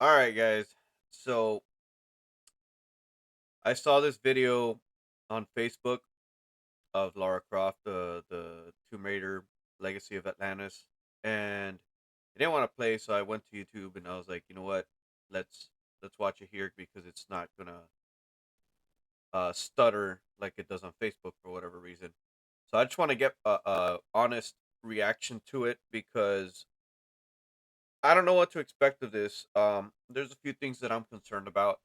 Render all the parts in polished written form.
All right, guys. So I saw this video on Facebook of Lara Croft, the Tomb Raider Legacy of Atlantis, and I didn't want to play, so I went to YouTube and I was like, you know what? Let's let's watch it here because it's not gonna stutter like it does on Facebook for whatever reason. So I just want to get a honest reaction to it because I don't know what to expect of this. There's a few things that I'm concerned about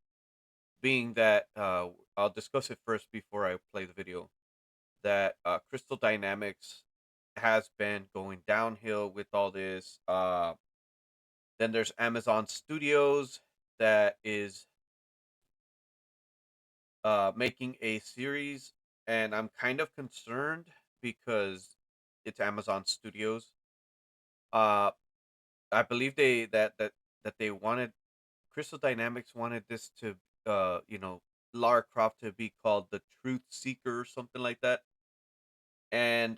being that I'll discuss it first before I play the video. That Crystal Dynamics has been going downhill with all this. Then there's Amazon Studios that is making a series, and I'm kind of concerned because it's Amazon Studios. Uh, I believe that they wanted Crystal Dynamics wanted this to Lara Croft to be called the Truth Seeker or something like that. And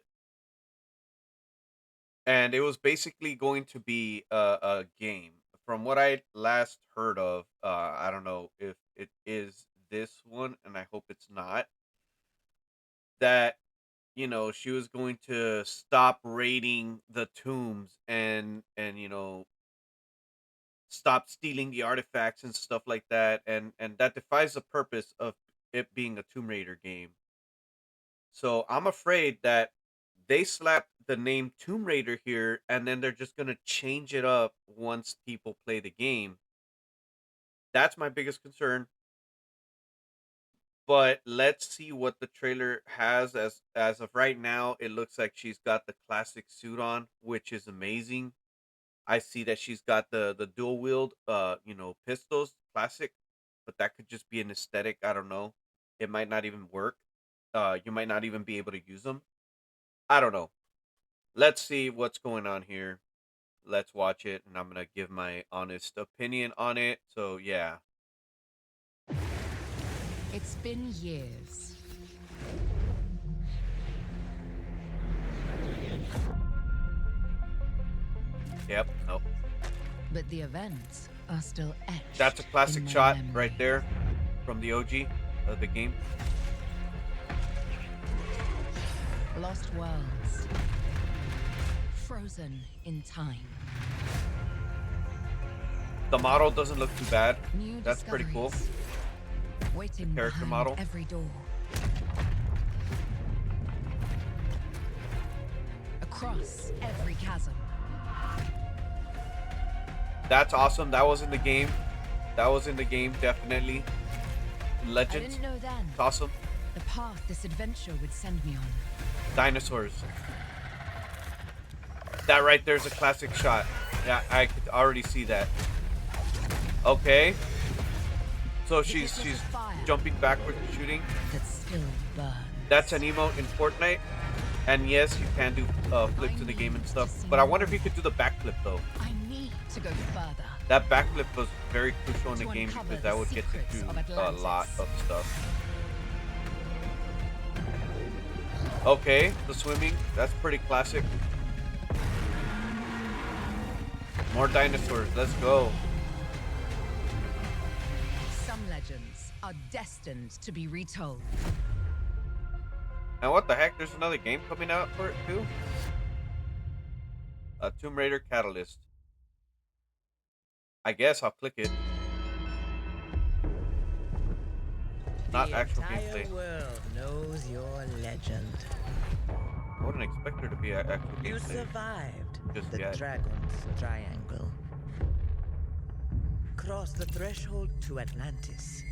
it was basically going to be a game. From what I last heard of, I don't know if it is this one, and I hope it's not. That she was going to stop raiding the tombs and stop stealing the artifacts and stuff like that, and that defies the purpose of it being a Tomb Raider game. So I'm afraid that they slapped the name Tomb Raider here, and then they're just gonna change it up once people play the game. That's my biggest concern. But let's see what the trailer has. As of right now, it looks like she's got the classic suit on, which is amazing. I see that she's got the dual wield pistols, classic, but that could just be an aesthetic. I don't know. It might not even work. You might not even be able to use them. I don't know. Let's see what's going on here. Let's watch it, and I'm gonna give my honest opinion on it. So yeah, It's been years. yep, nope. But the events are still That's a etched in classic my shot memory. right there from the OG of the game. Lost worlds. Frozen in time. The model doesn't look too bad. New That's pretty cool. discoveries. Waiting Character behind model. every door. Across every chasm. That's awesome. That was in the game. That was in the game, definitely. I Legends. didn't know then It's awesome. the path this adventure would send me on. Dinosaurs. That right there's a classic shot. Yeah, I could already see that. Okay. So she's jumping backwards and shooting. That still burns. That's an emote in Fortnite. And yes, you can do flips in the game and stuff. But I wonder if you could do the backflip though. I need to go further. That backflip was very crucial in the To game uncover because the that would get you secrets of through a lot Atlantis. of stuff. Okay, the swimming, that's pretty classic. More dinosaurs, let's go. Some legends are destined to be retold. And what the heck, there's another game coming out for it too? A Tomb Raider Catalyst. I guess I'll click it. Not The actual entire gameplay. world knows your legend. I wouldn't expect there to be actual You gameplay. survived Just the yet. Dragon's Triangle. Crossed the threshold to Atlantis.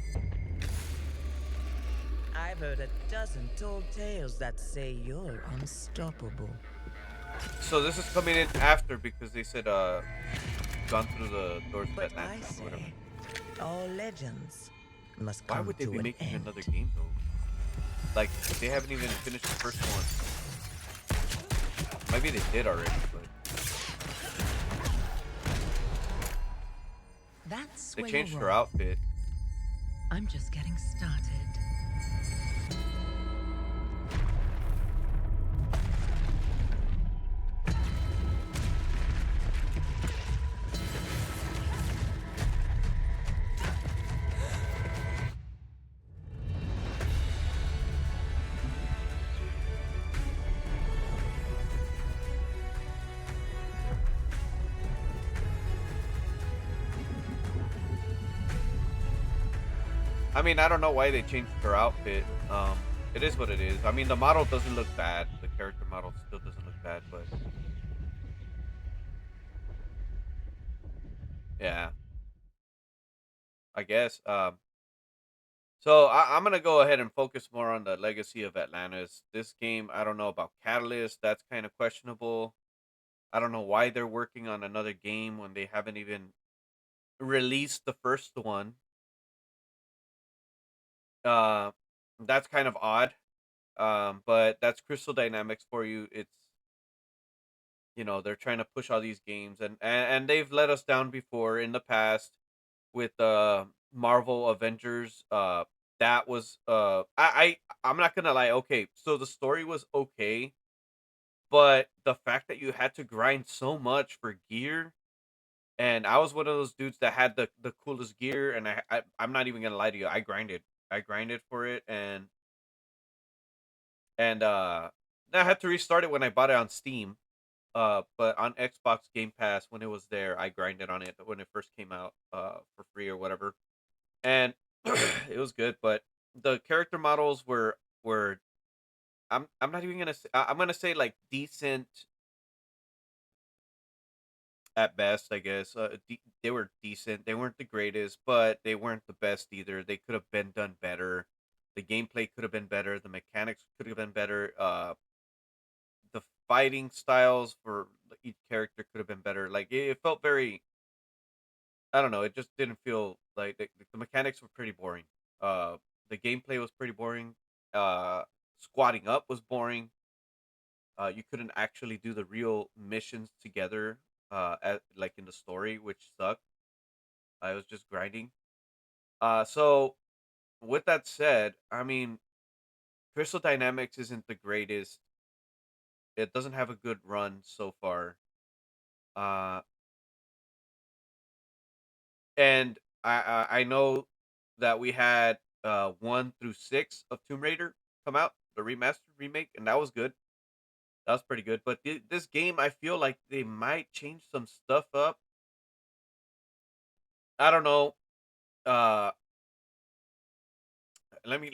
I've heard a dozen tall tales that say you're unstoppable. So this is coming in after because they said gone through the doors of But I Atlantis or whatever. say, all legends must Why come would they to be an making end. another game though? Like they haven't even finished the first one. Maybe they did already, but That's they where changed you're her wrong. outfit. I'm just getting started. I mean, I don't know why they changed her outfit. It is what it is. I mean, the model doesn't look bad. The character model still doesn't look bad, but yeah, I guess. So I'm gonna go ahead and focus more on the legacy of Atlantis. This game, I don't know about Catalyst. That's kind of questionable. I don't know why they're working on another game when they haven't even released the first one. Uh, that's kind of odd. But that's Crystal Dynamics for you. It's they're trying to push all these games, and they've let us down before in the past with Marvel Avengers. That was I'm not gonna lie. Okay, so the story was okay, but the fact that you had to grind so much for gear, and I was one of those dudes that had the coolest gear, and I'm not even gonna lie to you. I grinded for it, and I had to restart it when I bought it on Steam. But on Xbox Game Pass when it was there, I grinded on it when it first came out, for free or whatever, and it was good. But the character models were I'm not even gonna say, I'm gonna say like decent at best, I guess. They were decent. They weren't the greatest, but they weren't the best either. They could have been done better. The gameplay could have been better. The mechanics could have been better. The fighting styles for each character could have been better. Like it felt very, I don't know. It just didn't feel like the mechanics were pretty boring. The gameplay was pretty boring. Squatting up was boring. You couldn't actually do the real missions together. Like in the story, which sucked. I was just grinding. So with that said, I mean, Crystal Dynamics isn't the greatest. It doesn't have a good run so far. Uh, and I know that we had 1 through 6 of Tomb Raider come out, the remastered remake, and that was good. That was pretty good. But this game, I feel like they might change some stuff up. I don't know. Uh, let me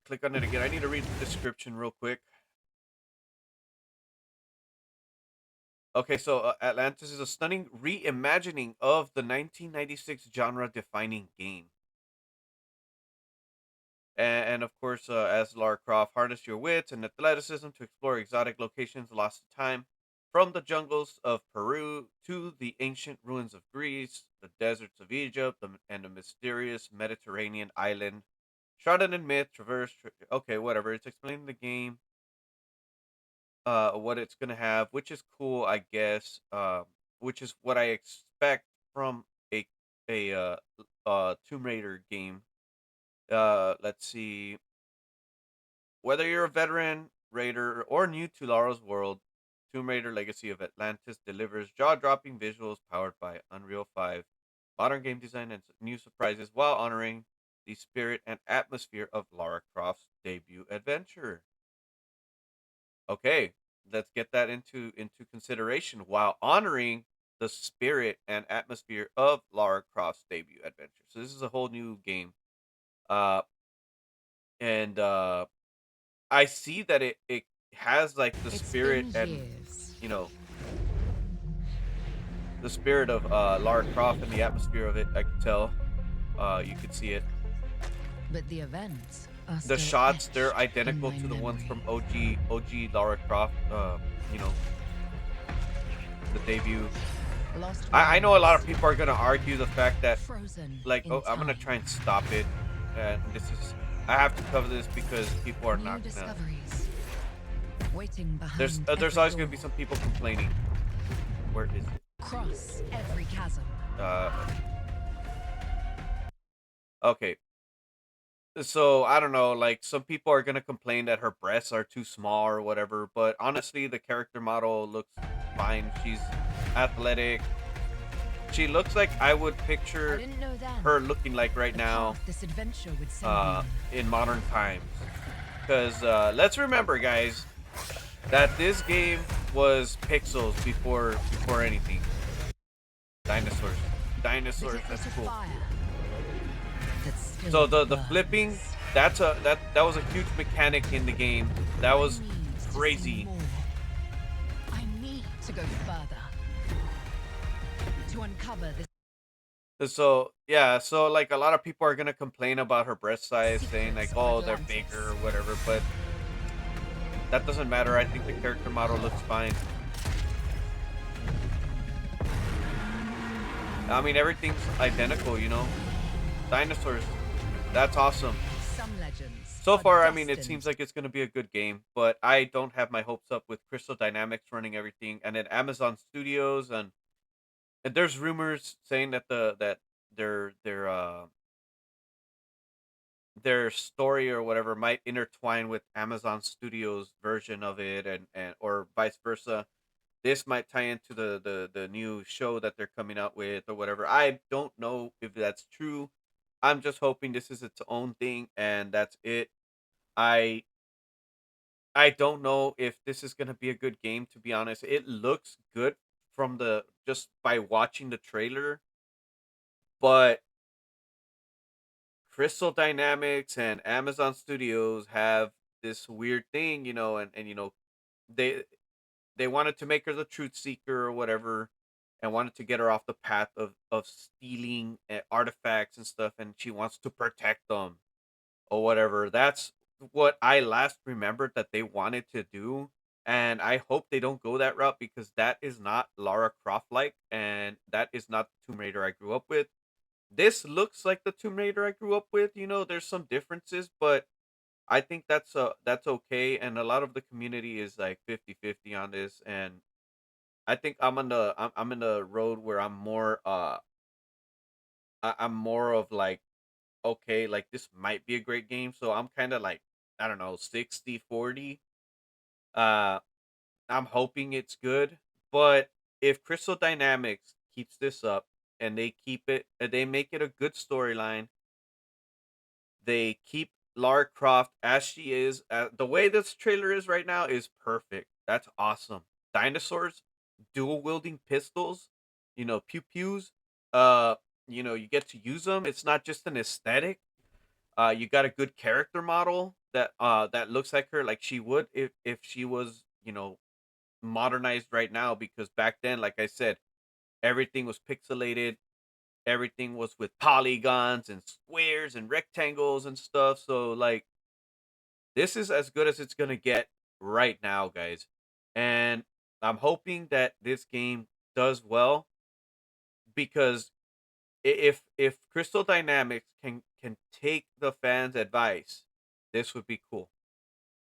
click on it again. I need to read the description real quick. Okay, so Atlantis is a stunning reimagining of the 1996 genre-defining game. And of course, as Lara Croft, harness your wits and athleticism to explore exotic locations lost to time, from the jungles of Peru to the ancient ruins of Greece, the deserts of Egypt, and the mysterious Mediterranean island. Shrouded in myth, okay, whatever. It's explaining the game, what it's gonna have, which is cool, I guess. Which is what I expect from a Tomb Raider game. Let's see. Whether you're a veteran raider or new to Lara's world, Tomb Raider Legacy of Atlantis delivers jaw-dropping visuals powered by Unreal 5, modern game design, and new surprises while honoring the spirit and atmosphere of Lara Croft's debut adventure. Okay, let's get that into consideration while honoring the spirit and atmosphere of Lara Croft's debut adventure. So this is a whole new game. Uh and I see that it has like the It's spirit been and years, you know the spirit of Lara Croft and the atmosphere of it. I could tell. You could see it. but the events are The still shots, they're etched in identical my to the ones memory. from OG Lara Croft. You know, the debut. Lost I know a lot of worlds, people are gonna argue the fact that, frozen like, in oh, I'm gonna time. try and stop it, and this is, I have to cover this because people are New not gonna. discoveries, waiting There's behind there's every always gonna door. be some people complaining. Where is it? Cross every chasm. Uh, okay. So I don't know, like some people are gonna complain that her breasts are too small or whatever, but honestly, the character model looks fine. She's athletic. She looks like I would I picture didn't know then her looking like right the now, path this adventure would send me on. in modern times. Because let's remember, guys, that this game was pixels before anything. Dinosaurs, But dinosaurs. it lit That's a cool. fire that still So the flipping, burns. that was a huge mechanic in the game. That I was need to see crazy. more. I need to go further to uncover the So yeah, so like a lot of people are gonna complain about her breast size, saying like, secrets of "Oh, they're bigger" or Atlantis. whatever. But that doesn't matter. I think the character model looks fine. I mean, everything's identical. Dinosaurs. That's awesome. Some legends So are far, I mean, it seems destined. like it's gonna be a good game, but I don't have my hopes up with Crystal Dynamics running everything, and then Amazon Studios, and there's rumors saying that their their uh their story or whatever might intertwine with Amazon Studios version of it, and or vice versa. This might tie into the new show that they're coming out with or whatever. I don't know if that's true. I'm just hoping this is its own thing and that's it. I I don't know if this is going to be a good game, to be honest. It looks good from the just by watching the trailer, but Crystal Dynamics and Amazon Studios have this weird thing, and they they wanted to make her the truth seeker or whatever, and wanted to get her off the path of stealing artifacts and stuff, and she wants to protect them or whatever. That's what I last remembered that they wanted to do. And I hope they don't go that route because that is not Lara Croft like, and that is not the Tomb Raider I grew up with. This looks like the Tomb Raider I grew up with. There's some differences, but I think that's okay. And a lot of the community is like 50-50 on this. And I think I'm in the road where I'm more of like, okay, like this might be a great game. So I'm kind of like, I don't know, 60-40. Uh I'm hoping it's good, but if Crystal Dynamics keeps this up and they make it a good storyline, they keep Lara Croft as she is. The way this trailer is right now is perfect. That's awesome. Dinosaurs, dual wielding pistols, pew pews. Uh, you get to use them. It's not just an aesthetic. You got a good character model that looks like her, like she would if she was modernized right now. Because back then, like I said, everything was pixelated. Everything was with polygons and squares and rectangles and stuff. So like this is as good as it's gonna get right now, guys. And I'm hoping that this game does well because if Crystal Dynamics can take the fans' advice, this would be cool.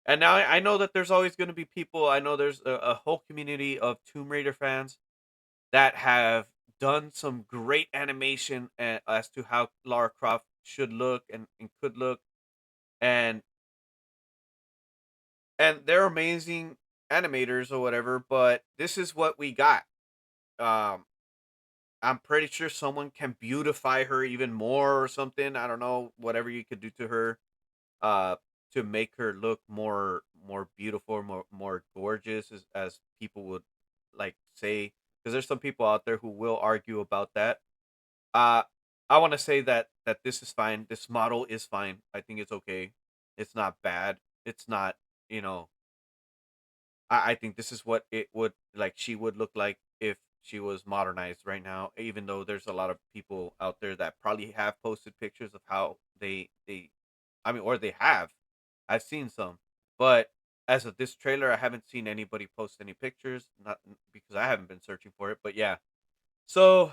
And now I know that there's always going to be people. I know there's a whole community of Tomb Raider fans that have done some great animation as to how Lara Croft should look and could look, and they're amazing animators or whatever. But this is what we got. Um, I'm pretty sure someone can beautify her even more or something. I don't know, whatever you could do to her, uh, to make her look more beautiful, more gorgeous, as people would like say. Because there's some people out there who will argue about that. Uh, I want to say that this is fine. This model is fine. I think it's okay. It's not bad. It's not. You know. I think this is what it would like. She would look like if she was modernized right now. Even though there's a lot of people out there that probably have posted pictures of how they. I mean, or they have. I've seen some, but as of this trailer, I haven't seen anybody post any pictures. Not because I haven't been searching for it, but yeah. So,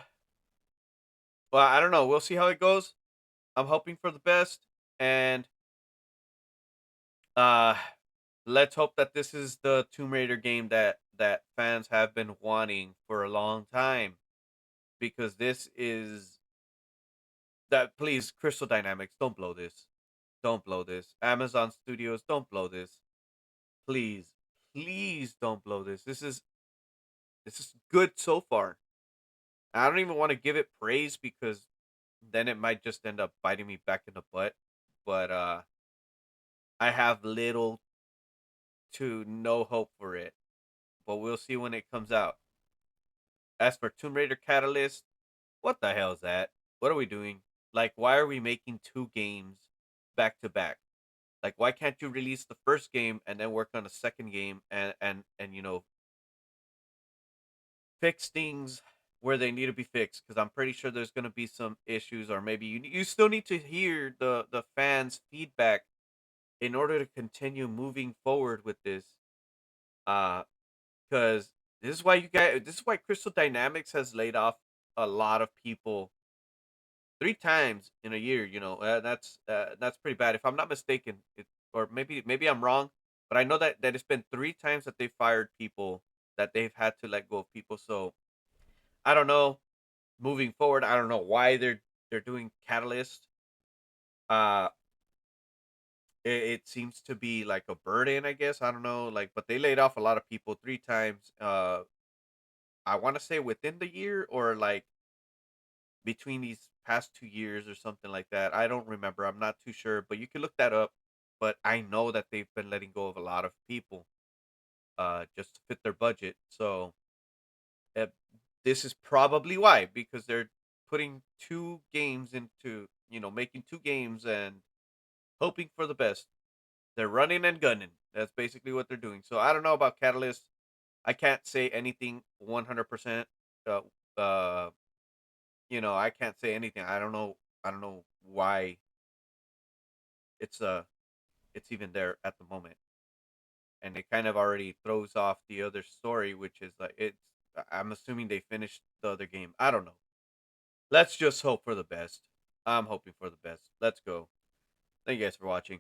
well, I don't know. We'll see how it goes. I'm hoping for the best, and uh, let's hope that this is the Tomb Raider game that fans have been wanting for a long time. Because this is that. Please, Crystal Dynamics, don't blow this. Don't blow this. Amazon Studios, don't blow this. Please, please don't blow this. This is good so far. I don't even want to give it praise because then it might just end up biting me back in the butt. But I have little to no hope for it. But we'll see when it comes out. As for Tomb Raider Catalyst, what the hell is that? What are we doing? Like, why are we making two games back to back? Like, why can't you release the first game and then work on a second game and fix things where they need to be fixed? Because I'm pretty sure there's going to be some issues, or maybe you still need to hear the fans' feedback in order to continue moving forward with this. Uh, because this is why Crystal Dynamics has laid off a lot of people 3 times in a year. That's pretty bad. If I'm not mistaken, or maybe I'm wrong, but I know that it's been 3 times that they fired people, that they've had to let go of people. So I don't know. Moving forward, I don't know why they're doing Catalyst. Uh, it seems to be like a burden, I guess. I don't know, like, but they laid off a lot of people 3 times. I want to say within the year, or like between these past 2 years or something like that. I don't remember. I'm not too sure, but you can look that up. But I know that they've been letting go of a lot of people, just to fit their budget. So uh, this is probably why, because they're putting two games into, making two games and hoping for the best. They're running and gunning. That's basically what they're doing. So I don't know about Catalyst. I can't say anything 100%. Uh, uh, I can't say anything. I don't know. I don't know why it's uh it's even there at the moment, and it kind of already throws off the other story, which is like it's. I'm assuming they finished the other game. I don't know. Let's just hope for the best. I'm hoping for the best. Let's go. Thank you guys for watching.